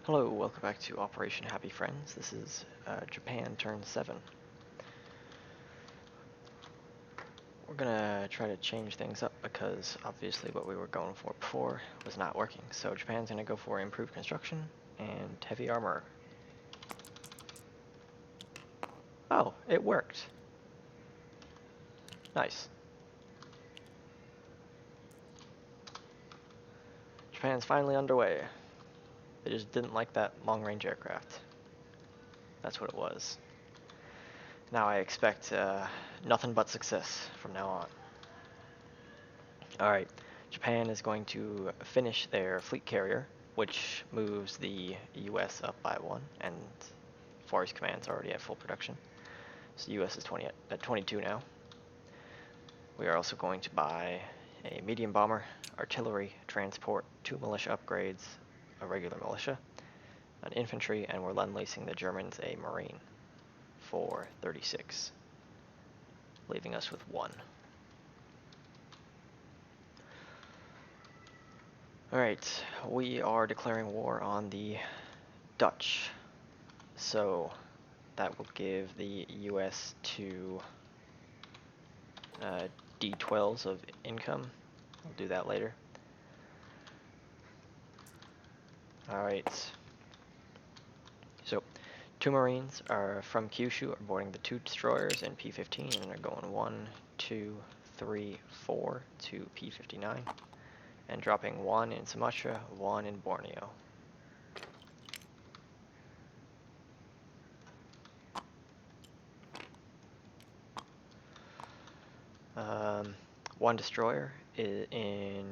Hello, welcome back to Operation Happy Friends. This is Japan Turn 7. We're gonna try to change things up because obviously what we were going for before was not working. So Japan's gonna go for improved construction and heavy armor. Oh, it worked. Nice. Japan's finally underway. They just didn't like that long-range aircraft. That's what it was. Now I expect nothing but success from now on. Alright, Japan is going to finish their fleet carrier, which moves the US up by 1, and Far East Command's already at full production. So the US is 20 at 22 now. We are also going to buy a medium bomber, artillery, transport, 2 militia upgrades, a regular militia, an infantry, and we're lend-leasing the Germans a marine for 36, leaving us with 1. Alright, we are declaring war on the Dutch. So that will give the US two D12s of income. We'll do that later. Alright. So 2 Marines are from Kyushu are boarding the 2 destroyers in P-15 and are going 1, 2, 3, 4 to P-59 and dropping 1 in Sumatra, 1 in Borneo. One destroyer in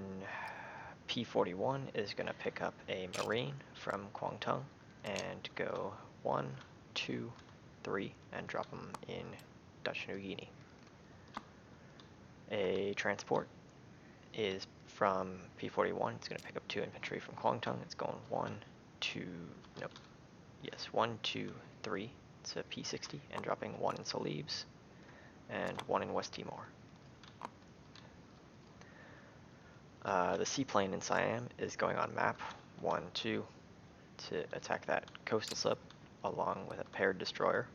P-41 is going to pick up a Marine from Kwangtung and go 1, 2, 3 and drop them in Dutch New Guinea. A transport is from P-41. It's going to pick up 2 infantry from Kwangtung. It's going 1, 2, nope, yes, 1, 2, 3 to P-60 and dropping 1 in Solibes and 1 in West Timor. The seaplane in Siam is going on map 1, 2 to attack that coastal slip along with a paired destroyer.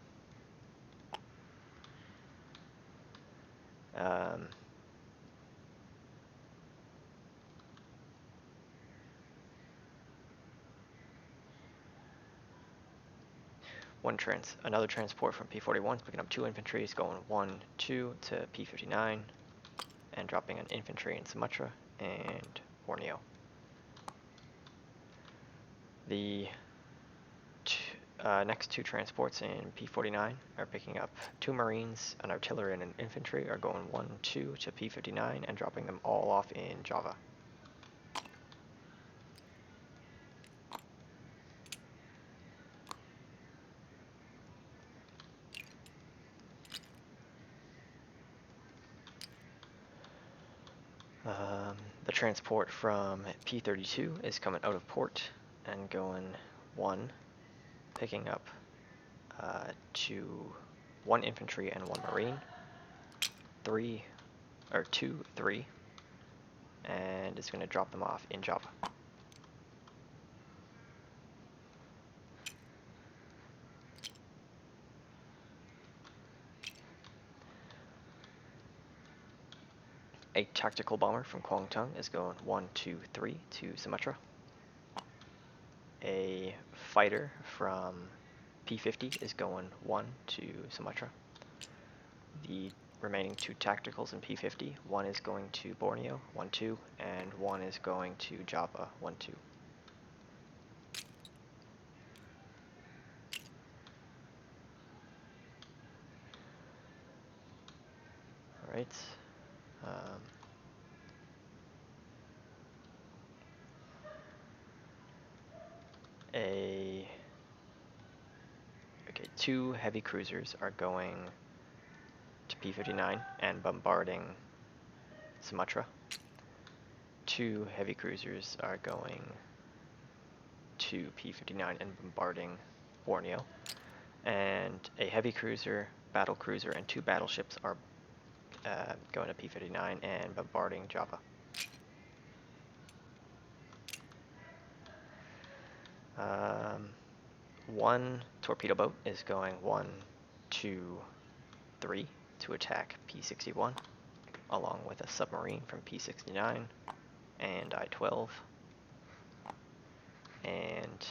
Another transport from P-41 is picking up 2 infantry, is going 1, 2 to P-59 and dropping an infantry in Sumatra and Borneo. The next 2 transports in P-49 are picking up 2 Marines, an artillery, and an infantry are going 1, 2 to P-59 and dropping them all off in Java. The transport from P-32 is coming out of port and going 1, picking up 1 infantry and 1 marine, 2, 3, and it's going to drop them off in Java. A tactical bomber from Kwangtung is going 1, 2, 3 to Sumatra. A fighter from P-50 is going 1 to Sumatra. The remaining 2 tacticals in P-50, 1 is going to Borneo, 1, 2, and 1 is going to Java, 1, 2. Alright. Okay, 2 heavy cruisers are going to P-59 and bombarding Sumatra. 2 heavy cruisers are going to P-59 and bombarding Borneo. And a heavy cruiser, battle cruiser, and 2 battleships are going to P-59 and bombarding Java. one torpedo boat is going 1, 2, 3 to attack P-61, along with a submarine from P-69 and I-12, and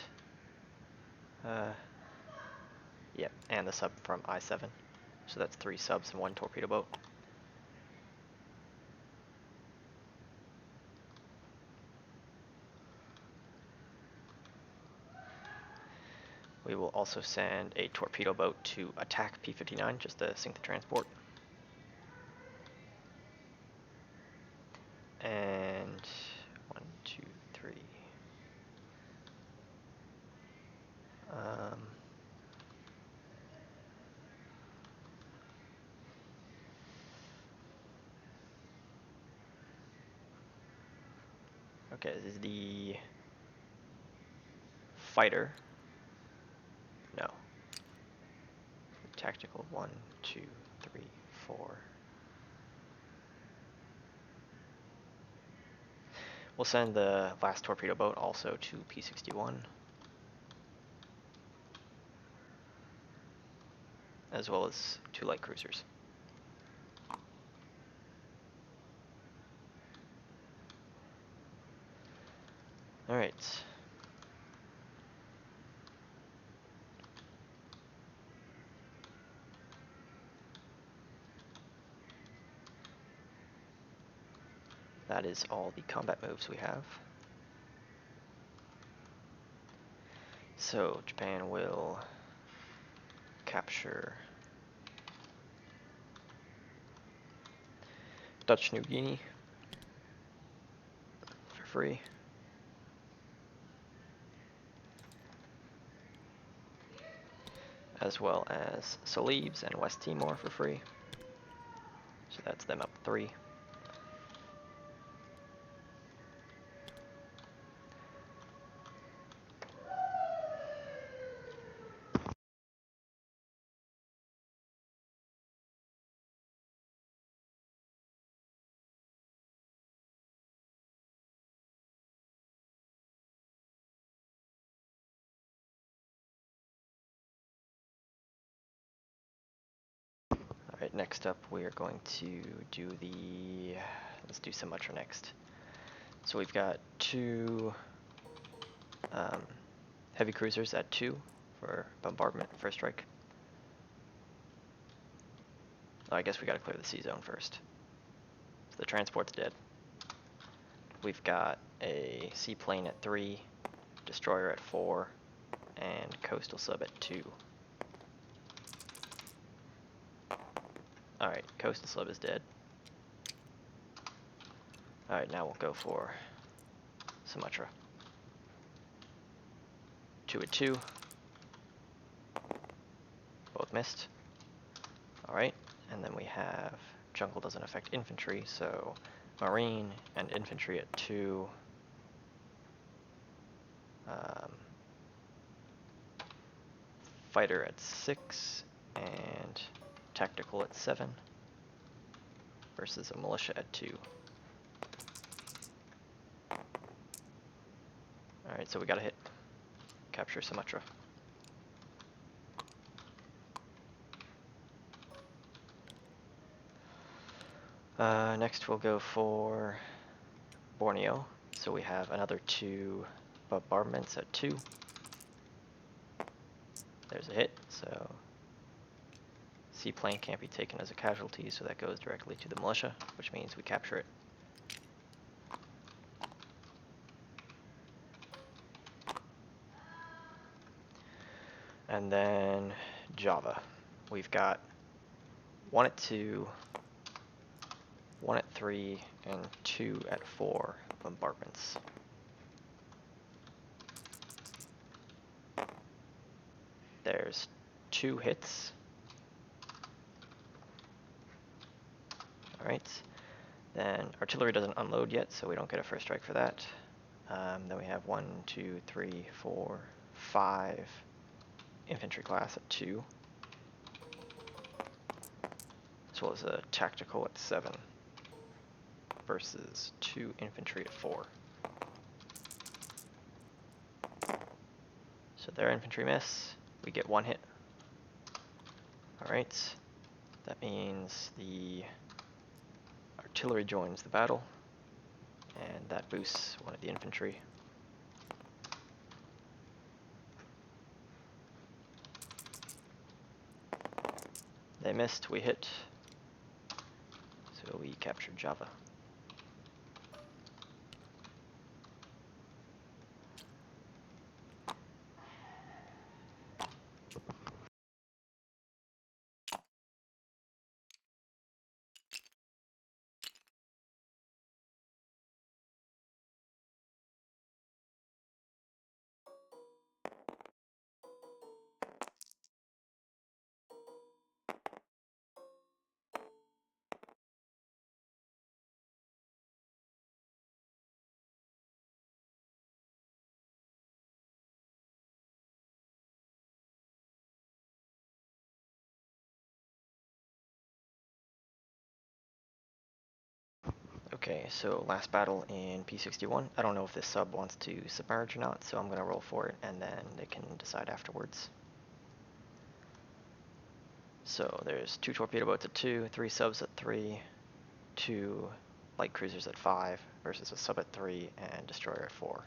and the sub from I-7. So that's 3 subs and 1 torpedo boat. We will also send a torpedo boat to attack P-59 just to sink the transport. And 1, 2, 3. Okay, this is the fighter. No. Tactical 1, 2, 3, 4. We'll send the last torpedo boat also to P-61, as well as 2 light cruisers. Alright. That is all the combat moves we have. So Japan will capture Dutch New Guinea for free. As well as Celebes and West Timor for free. So that's them up 3. Alright, next up we are going to do let's do Sumatra next. So we've got 2 heavy cruisers at 2 for bombardment first strike. Oh, I guess we gotta clear the sea zone first. So the transport's dead. We've got a seaplane at 3, destroyer at 4, and coastal sub at 2. Alright, coastal sub is dead. Alright, now we'll go for Sumatra. 2 at 2. Both missed. Alright, and then we have jungle doesn't affect infantry, so marine and infantry at 2. Fighter at 6, and tactical at 7, versus a militia at 2. Alright, so we gotta hit capture Sumatra. Next we'll go for Borneo. So we have another 2 bombardments at 2. There's a hit, so seaplane can't be taken as a casualty, so that goes directly to the militia, which means we capture it. And then Java. We've got 1 at 2, 1 at 3, and 2 at 4 bombardments. There's 2 hits. Alright. Then artillery doesn't unload yet, so we don't get a first strike for that. Then we have 1, 2, 3, 4, 5 infantry class at 2. As well as a tactical at 7 versus 2 infantry at 4. So their infantry miss. We get 1 hit. Alright. That means the artillery joins the battle, and that boosts one of the infantry. They missed, we hit. So we captured Java. Okay, so last battle in P61. I don't know if this sub wants to submerge or not, so I'm going to roll for it, and then they can decide afterwards. So there's 2 torpedo boats at 2, 3 subs at 3, 2 light cruisers at 5, versus a sub at 3 and destroyer at 4.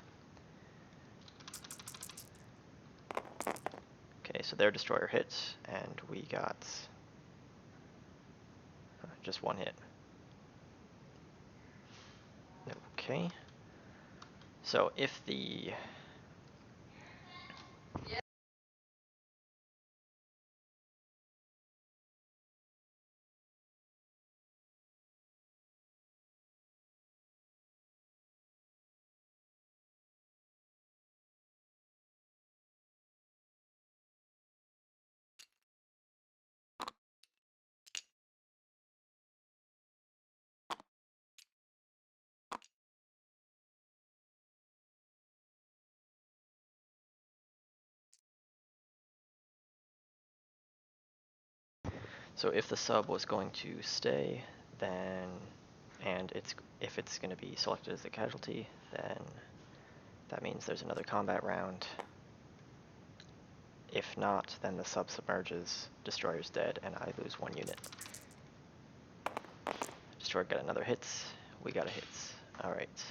Okay, so their destroyer hits, and we got just 1 hit. Okay. So if the So if the sub was going to stay, then, and if it's going to be selected as a casualty, then that means there's another combat round. If not, then the sub submerges, destroyer's dead, and I lose 1 unit. Destroyer got another hits, we got a hits. Alright.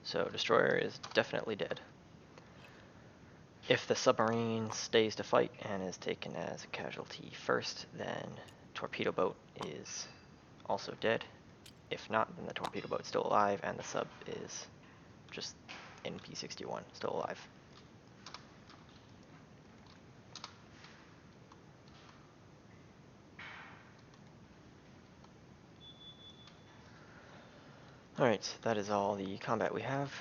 So destroyer is definitely dead. If the submarine stays to fight and is taken as a casualty first, then torpedo boat is also dead. If not, then the torpedo boat's still alive and the sub is just in P61, still alive. Alright, that is all the combat we have.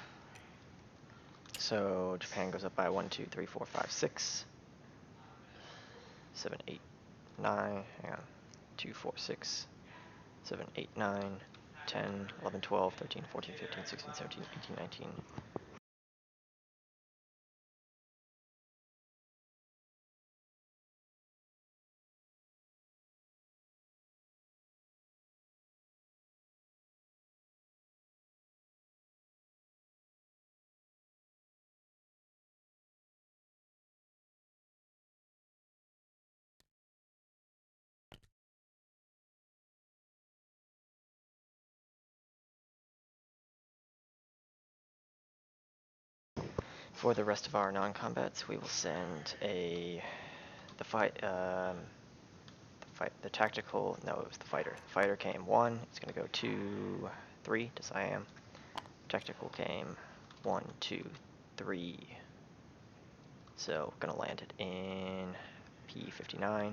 So Japan goes up by 1, 2, 3, 4, 5, 6, 7, 8, 9, hang on, 2, 4, 6, 7, 8, 9, 10, 11, 12, 13, 14, 15, 16, 17, 18, 19. For the rest of our non-combats, we will send the tactical, no, it was the fighter. The fighter came 1, it's going to go 2, 3 to Siam. Tactical came 1, 2, 3. So we're going to land it in P59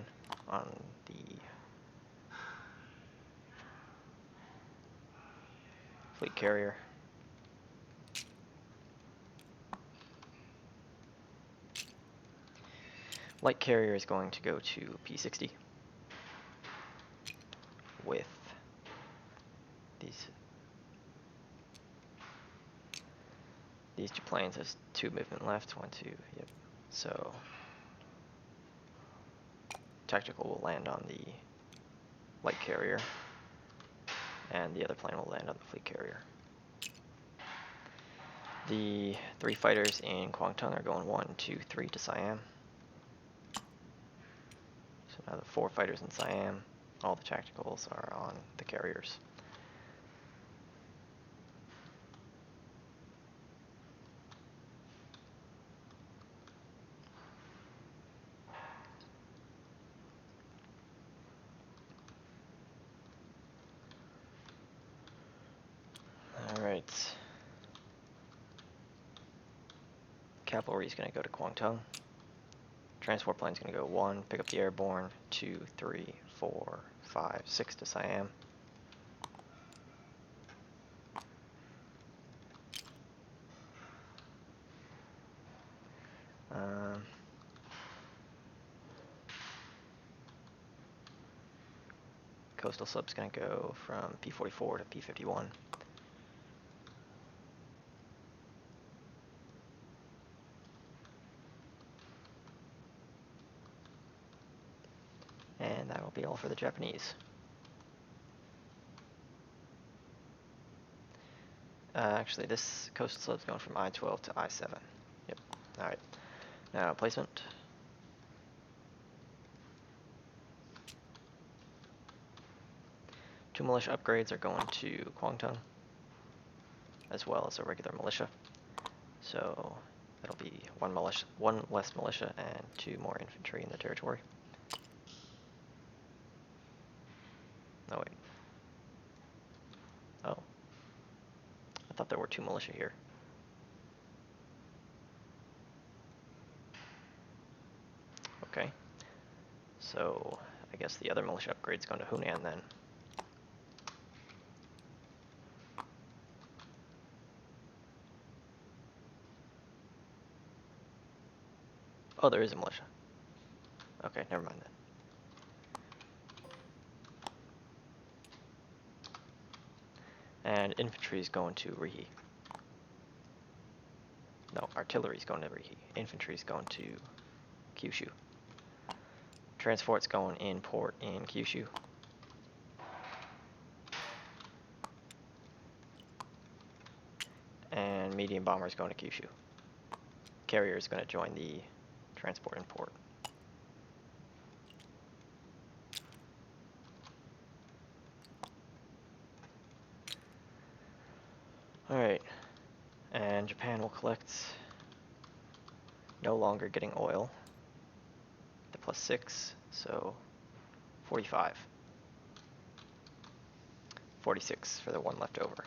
on the fleet carrier. Light carrier is going to go to P60 with these 2 planes. There's 2 movement left, 1, 2, yep. So tactical will land on the light carrier, and the other plane will land on the fleet carrier. The 3 fighters in Kwangtung are going 1, 2, 3 to Siam. So now the 4 fighters in Siam, all the tacticals are on the carriers. Alright. Cavalry is going to go to Kwangtung. Transport plane is going to go 1, pick up the airborne, 2, 3, 4, 5, 6 to Siam. Coastal sub's going to go from P-44 to P-51. And that will be all for the Japanese. Actually, this coastal sub's going from I-12 to I-7. Yep. Alright. Now, placement. Two militia upgrades are going to Kwangtung, as well as a regular militia. So that'll be one less militia and 2 more infantry in the territory. No, wait. Oh. I thought there were 2 militia here. Okay. So I guess the other militia upgrade's going to Hunan then. Oh, there is a militia. Okay, never mind then. And infantry's going to Rihi. No, artillery's going to Rihi. Infantry's going to Kyushu. Transport's going in port in Kyushu. And medium bomber's going to Kyushu. Carrier's going to join the transport in port. Alright. And Japan will collect, no longer getting oil. The +6, so 45. 46 for the one left over.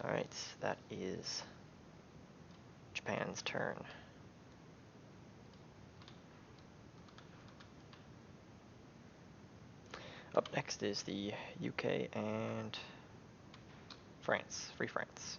Alright, that is Japan's turn. Up next is the UK and France, Free France.